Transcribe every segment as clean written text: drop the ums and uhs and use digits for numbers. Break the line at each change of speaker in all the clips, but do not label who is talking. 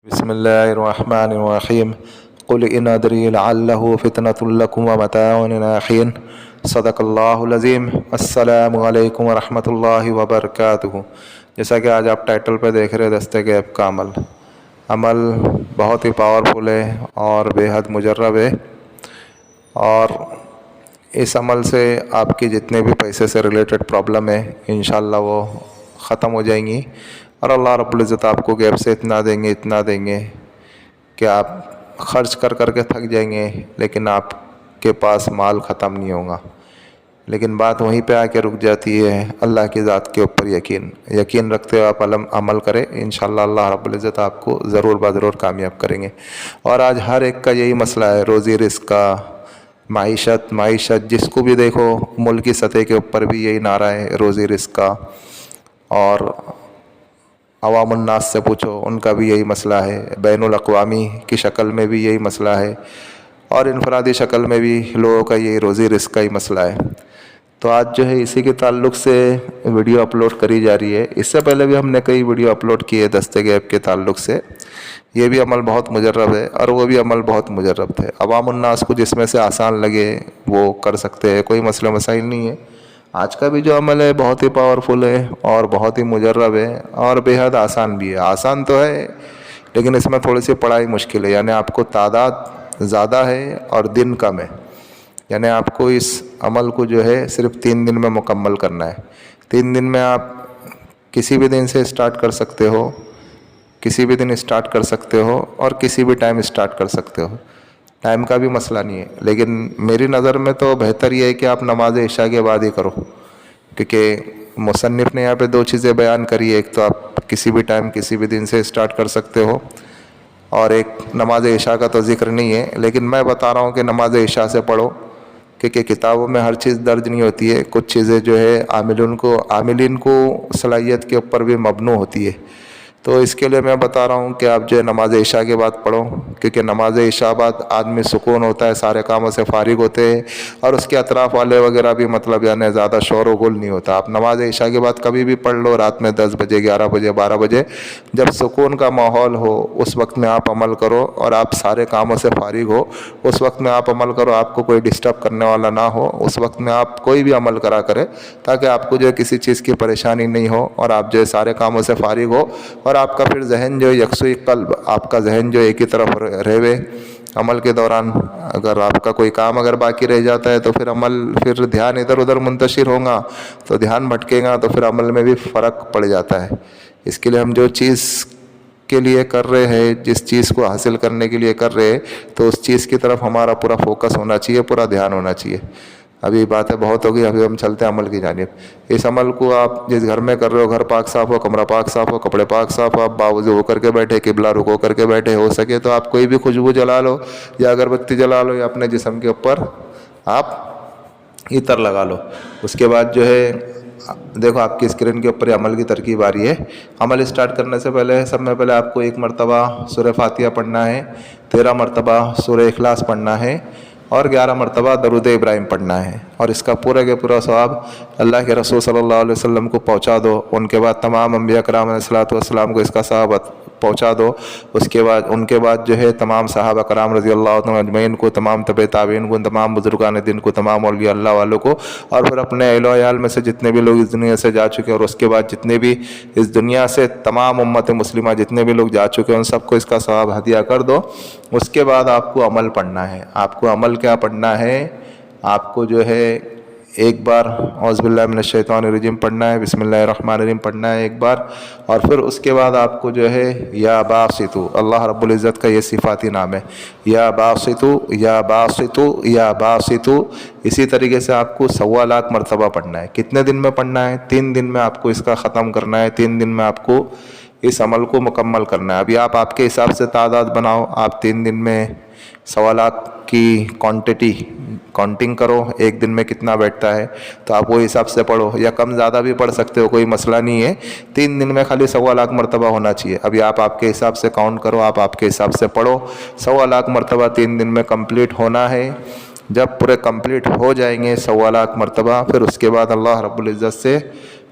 بسم اللہ الرحمن الرحیم قل ان ادری لعلہ فتنۃ لکم ومتاع الی حین صدق اللہ العظیم۔ السلام علیکم ورحمۃ اللہ وبرکاتہ۔ جیسا کہ آج آپ ٹائٹل پہ دیکھ رہے دستے غیب کا عمل بہت ہی پاورفل ہے اور بے حد مجرب ہے، اور اس عمل سے آپ کی جتنے بھی پیسے سے ریلیٹڈ پرابلم ہے انشاءاللہ وہ ختم ہو جائیں گی، اور اللہ رب العزت آپ کو غیب سے اتنا دیں گے کہ آپ خرچ کر کے تھک جائیں گے، لیکن آپ کے پاس مال ختم نہیں ہوگا۔ لیکن بات وہیں پہ آ کے رک جاتی ہے، اللہ کی ذات کے اوپر یقین رکھتے ہوئے آپ عمل کریں، انشاءاللہ اللہ رب العزت آپ کو ضرور ضرور کامیاب کریں گے۔ اور آج ہر ایک کا یہی مسئلہ ہے، روزی رزق کا، معیشت جس کو بھی دیکھو ملکی سطح کے اوپر بھی یہی نعرہ ہے، روزی رزق کا، اور عوام الناس سے پوچھو ان کا بھی یہی مسئلہ ہے، بین الاقوامی کی شکل میں بھی یہی مسئلہ ہے، اور انفرادی شکل میں بھی لوگوں کا یہی روزی رزق کا ہی مسئلہ ہے۔ تو آج جو ہے اسی کے تعلق سے ویڈیو اپلوڈ کری جا رہی ہے۔ اس سے پہلے بھی ہم نے کئی ویڈیو اپلوڈ کیے دستے غیب کے تعلق سے، یہ بھی عمل بہت مجرب ہے اور وہ بھی عمل بہت مجرب تھے۔ عوام الناس کو جس میں سے آسان لگے وہ کر سکتے ہیں، کوئی مسئلہ مسائل نہیں ہے۔ آج کا بھی جو عمل ہے بہت ہی پاورفل ہے اور بہت ہی مجرب ہے اور بے حد آسان بھی ہے۔ آسان تو ہے لیکن اس میں تھوڑی سی پڑھائی مشکل ہے، یعنی آپ کو تعداد زیادہ ہے اور دن کم ہے، یعنی آپ کو اس عمل کو جو ہے صرف 3 دن میں مکمل کرنا ہے۔ 3 دن میں آپ کسی بھی دن سے اسٹارٹ کر سکتے ہو، کسی بھی دن اسٹارٹ کر سکتے ہو اور کسی بھی ٹائم اسٹارٹ کر سکتے ہو، ٹائم کا بھی مسئلہ نہیں ہے۔ لیکن میری نظر میں تو بہتر یہ ہے کہ آپ نماز عشاء کے بعد ہی کرو، کیونکہ مصنف نے یہاں پہ 2 چیزیں بیان کری ہے، ایک تو آپ کسی بھی ٹائم کسی بھی دن سے اسٹارٹ کر سکتے ہو، اور ایک نماز عشاء کا تو ذکر نہیں ہے، لیکن میں بتا رہا ہوں کہ نماز عشاء سے پڑھو، کیونکہ کتابوں میں ہر چیز درج نہیں ہوتی ہے، کچھ چیزیں جو ہے عاملین کو صلاحیت کے اوپر بھی مبنی ہوتی ہے۔ تو اس کے لیے میں بتا رہا ہوں کہ آپ جو ہے نماز عشاء کے بعد پڑھو، کیونکہ نماز عشاء بعد آدمی سکون ہوتا ہے، سارے کاموں سے فارغ ہوتے ہیں، اور اس کے اطراف والے وغیرہ بھی یعنی زیادہ شور و غل نہیں ہوتا۔ آپ نماز عشاء کے بعد کبھی بھی پڑھ لو، رات میں 10 بجے 11 بجے 12 بجے، جب سکون کا ماحول ہو اس وقت میں آپ عمل کرو، اور آپ سارے کاموں سے فارغ ہو اس وقت میں آپ عمل کرو، آپ کو کوئی ڈسٹرب کرنے والا نہ ہو، اس وقت میں آپ کوئی بھی عمل کرے تاکہ آپ کو جو ہے کسی چیز کی پریشانی نہیں ہو، اور آپ جو ہے سارے کاموں سے فارغ ہو، اور آپ کا پھر ذہن جو یکسوئی قلب، آپ کا ذہن جو ایک ہی طرف رہے عمل کے دوران۔ اگر آپ کا کوئی کام باقی رہ جاتا ہے تو پھر دھیان ادھر ادھر منتشر ہوگا، تو دھیان بھٹکے گا، تو پھر عمل میں بھی فرق پڑ جاتا ہے۔ اس کے لیے ہم جو چیز کے لیے کر رہے ہیں، جس چیز کو حاصل کرنے کے لیے کر رہے ہیں، تو اس چیز کی طرف ہمارا پورا فوکس ہونا چاہیے، پورا دھیان ہونا چاہیے۔ ابھی باتیں بہت ہوگی، ابھی ہم چلتے ہیں عمل کی جانب۔ اس عمل کو آپ جس گھر میں کر رہے ہو، گھر پاک صاف ہو، کمرہ پاک صاف ہو، کپڑے پاک صاف ہو، آپ باوضو ہو کر کے بیٹھے، قبلہ رخ کر کے بیٹھے، ہو سکے تو آپ کوئی بھی خوشبو جلا لو یا اگربتی جلا لو، یا اپنے جسم کے اوپر آپ عطر لگا لو۔ اس کے بعد جو ہے دیکھو آپ کی اسکرین کے اوپر عمل کی ترکیب آ رہی ہے۔ عمل اسٹارٹ کرنے سے پہلے سب میں پہلے آپ کو 1 مرتبہ سورہ فاتحہ پڑھنا ہے، 13 مرتبہ سورہ اخلاص پڑھنا ہے، اور 11 مرتبہ درود ابراہیم پڑھنا ہے، اور اس کا پورا کے پورا ثواب اللہ کے رسول صلی اللہ علیہ وسلم کو پہنچا دو۔ ان کے بعد تمام انبیاء کرام علیہ الصلوۃ والسلام کو اس کا ثواب پہنچا دو۔ اس کے بعد ان کے بعد جو ہے تمام صحابہ کرام رضی اللہ عنہم اجمعین کو، تمام تبع تابعین کو، تمام بزرگان دین کو، تمام اولیاء اللہ والوں کو، اور پھر اپنے اہل و عیال میں سے جتنے بھی لوگ اس دنیا سے جا چکے ہیں، اور اس کے بعد جتنے بھی اس دنیا سے تمام امت مسلمہ جتنے بھی لوگ جا چکے ہیں، ان سب کو اس کا ثواب ہدیہ کر دو۔ اس کے بعد آپ کو عمل پڑھنا ہے۔ آپ کو عمل کیا پڑھنا ہے؟ آپ کو جو ہے ایک بار اعوذ باللہ من الشیطان الرجیم پڑھنا ہے، بسم اللہ الرحمن الرحیم پڑھنا ہے ایک بار، اور پھر اس کے بعد آپ کو جو ہے یا باسطو، اللہ رب العزت کا یہ صفاتی نام ہے، یا باسطو یا باسطو یا باسطو، اسی طریقے سے آپ کو 1.25 لاکھ مرتبہ پڑھنا ہے۔ کتنے دن میں پڑھنا ہے؟ 3 دن میں آپ کو اس کا ختم کرنا ہے، 3 دن میں آپ کو اس عمل کو مکمل کرنا ہے۔ ابھی آپ کے حساب سے تعداد بناؤ، آپ 3 دن میں 1.25 لاکھ کی کاؤنٹنگ کرو، ایک دن میں کتنا بیٹھتا ہے، تو آپ وہ حساب سے پڑھو، یا کم زیادہ بھی پڑھ سکتے ہو، کوئی مسئلہ نہیں ہے۔ 3 دن میں خالی 1.25 لاکھ مرتبہ ہونا چاہیے۔ ابھی آپ کے حساب سے کاؤنٹ کرو، آپ کے حساب سے پڑھو، 1.25 لاکھ مرتبہ 3 دن میں کمپلیٹ ہونا ہے۔ جب پورے کمپلیٹ ہو جائیں گے 1.25 لاکھ مرتبہ، پھر اس کے بعد اللہ رب العزت سے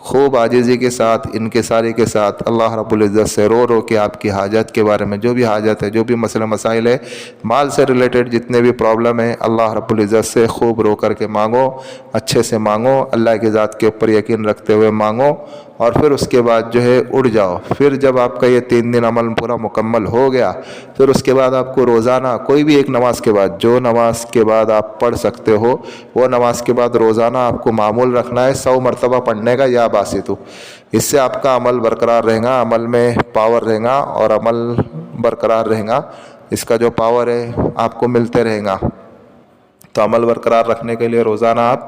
خوب عاجزی کے ساتھ انکساری کے ساتھ اللہ رب العزت سے رو رو کے آپ کی حاجت کے بارے میں، جو بھی حاجت ہے، جو بھی مسئلہ مسائل ہے، مال سے ریلیٹڈ جتنے بھی پرابلم ہیں، اللہ رب العزت سے خوب رو کر کے مانگو، اچھے سے مانگو، اللہ کی ذات کے اوپر یقین رکھتے ہوئے مانگو، اور پھر اس کے بعد جو ہے اڑ جاؤ۔ پھر جب آپ کا یہ 3 دن عمل پورا مکمل ہو گیا، پھر اس کے بعد آپ کو روزانہ کوئی بھی ایک نماز کے بعد، جو نماز کے بعد آپ پڑھ سکتے ہو، وہ نماز کے بعد روزانہ آپ کو معمول رکھنا ہے 100 مرتبہ پڑھنے کا یا باسطو۔ اس سے آپ کا عمل برقرار رہے گا، عمل میں پاور رہے گا اور عمل برقرار رہے گا، اس کا جو پاور ہے آپ کو ملتے رہے گا۔ تو عمل برقرار رکھنے کے لیے روزانہ آپ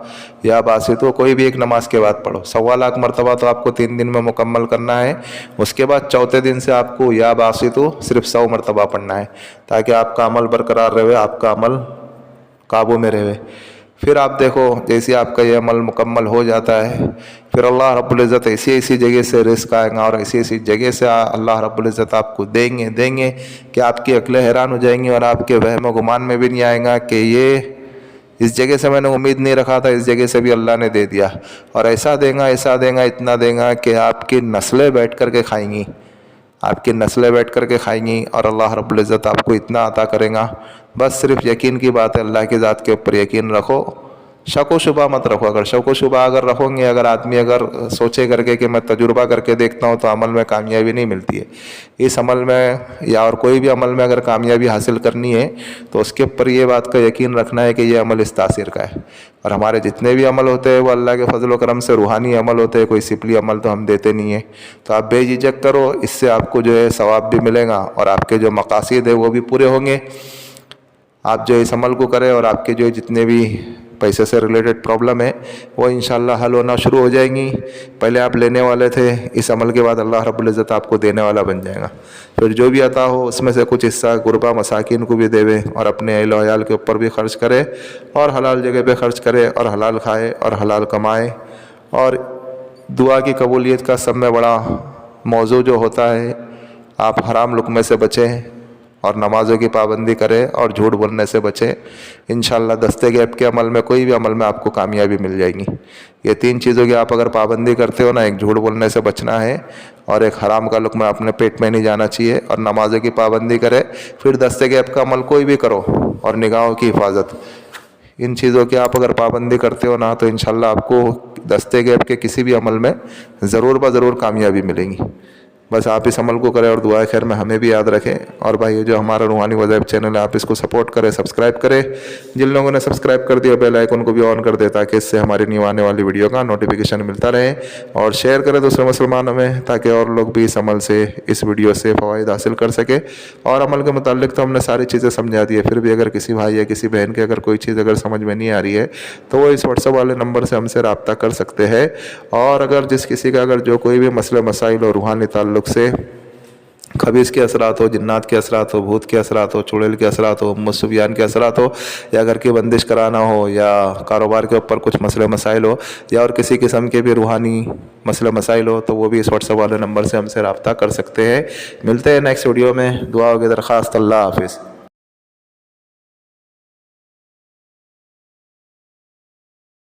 یا باسطو کوئی بھی ایک نماز کے بعد پڑھو، 1.25 لاکھ مرتبہ تو آپ کو 3 دن میں مکمل کرنا ہے۔ اس کے بعد چوتھے دن سے آپ کو یا باسطو صرف 100 مرتبہ پڑھنا ہے، تاکہ آپ کا عمل برقرار رہے، آپ کا عمل قابو میں رہے۔ پھر آپ دیکھو جیسے آپ کا یہ عمل مکمل ہو جاتا ہے، پھر اللہ رب العزت ایسی جگہ سے رزق آئے گا اور ایسی جگہ سے اللہ رب العزت آپ کو دیں گے کہ آپ کی عقلیں حیران ہو جائیں گی، اور آپ کے وہم و گمان میں بھی نہیں آئے گا کہ یہ اس جگہ سے میں نے امید نہیں رکھا تھا، اس جگہ سے بھی اللہ نے دے دیا، اور ایسا دیں گا اتنا دیں گا کہ آپ کی نسلیں بیٹھ کر کے کھائیں گی، آپ کی نسلیں بیٹھ کر کے کھائیں گی، اور اللہ رب العزت آپ کو اتنا عطا کرے گا۔ بس صرف یقین کی بات ہے، اللہ کی ذات کے اوپر یقین رکھو، شک و شبہ مت رکھو۔ اگر شک و شبہ اگر رکھو گے، اگر آدمی اگر سوچے کر کے کہ میں تجربہ کر کے دیکھتا ہوں، تو عمل میں کامیابی نہیں ملتی ہے۔ اس عمل میں یا اور کوئی بھی عمل میں اگر کامیابی حاصل کرنی ہے تو اس کے اوپر یہ بات کا یقین رکھنا ہے کہ یہ عمل اس تاثیر کا ہے، اور ہمارے جتنے بھی عمل ہوتے ہیں وہ اللہ کے فضل و کرم سے روحانی عمل ہوتے ہیں، کوئی سپلی عمل تو ہم دیتے نہیں ہیں۔ تو آپ بے جھجک کرو، اس سے آپ کو جو ہے ثواب بھی ملے گا، اور آپ کے جو مقاصد ہیں وہ بھی پورے ہوں گے۔ آپ جو اس عمل کو کریں، اور آپ کے جو جتنے بھی پیسے سے ریلیٹڈ پرابلم ہے وہ انشاءاللہ حل ہونا شروع ہو جائیں گی۔ پہلے آپ لینے والے تھے، اس عمل کے بعد اللہ رب العزت آپ کو دینے والا بن جائے گا۔ پھر جو بھی عطا ہو اس میں سے کچھ حصہ غربا مساکین کو بھی دے، اور اپنے اہل و عیال کے اوپر بھی خرچ کرے، اور حلال جگہ پہ خرچ کرے، اور حلال کھائے اور حلال کمائے۔ اور دعا کی قبولیت کا سب میں بڑا موضوع جو ہوتا ہے، آپ حرام لقمے سے بچیں، اور نمازوں کی پابندی کرے، اور جھوٹ بولنے سے بچیں۔ انشاءاللہ دستے گیپ کے عمل میں، کوئی بھی عمل میں آپ کو کامیابی مل جائے گی۔ یہ 3 چیزوں کی آپ اگر پابندی کرتے ہو نا، ایک جھوٹ بولنے سے بچنا ہے، اور ایک حرام کا لقمہ اپنے پیٹ میں نہیں جانا چاہیے، اور نمازوں کی پابندی کرے، پھر دستے گیپ کا عمل کوئی بھی کرو، اور نگاہوں کی حفاظت، ان چیزوں کی آپ اگر پابندی کرتے ہو نا، تو انشاءاللہ آپ کو دستے گیپ کے کسی بھی عمل میں ضرور کامیابی ملے گی۔ بس آپ اس عمل کو کریں، اور دعائے خیر میں ہمیں بھی یاد رکھیں۔ اور بھائی جو ہمارا روحانی وظائف چینل ہے، آپ اس کو سپورٹ کریں، سبسکرائب کریں۔ جن لوگوں نے سبسکرائب کر دیا، بیل آئیکن کو بھی آن کر دیں، تاکہ اس سے ہماری نیو آنے والی ویڈیو کا نوٹیفیکیشن ملتا رہے، اور شیئر کریں دوسرے مسلمانوں میں، تاکہ اور لوگ بھی اس عمل سے، اس ویڈیو سے فوائد حاصل کر سکے۔ اور عمل کے متعلق تو ہم نے ساری چیزیں سمجھا دی ہے، پھر بھی اگر کسی بھائی یا کسی بہن کے اگر کوئی چیز اگر سمجھ میں نہیں آ رہی ہے، تو وہ اس واٹس ایپ والے نمبر سے ہم سے رابطہ کر سکتے ہیں۔ اور اگر جس کسی کا اگر جو کوئی بھی مسئلہ مسائل اور روحانی تعلق سے خبیث کے اثرات ہو، جنات کے اثرات ہو، بھوت کے اثرات ہو، چڑیل کے اثرات ہو، مسفیان کے اثرات ہو، یا گھر کی بندش کرانا ہو، یا کاروبار کے اوپر کچھ مسئلے مسائل ہو، یا اور کسی قسم کے بھی روحانی مسئلے مسائل ہو، تو وہ بھی اس واٹس ایپ والے نمبر سے ہم سے رابطہ کر سکتے ہیں۔ ملتے ہیں نیکسٹ ویڈیو میں، دعا کی درخواست۔ اللہ حافظ۔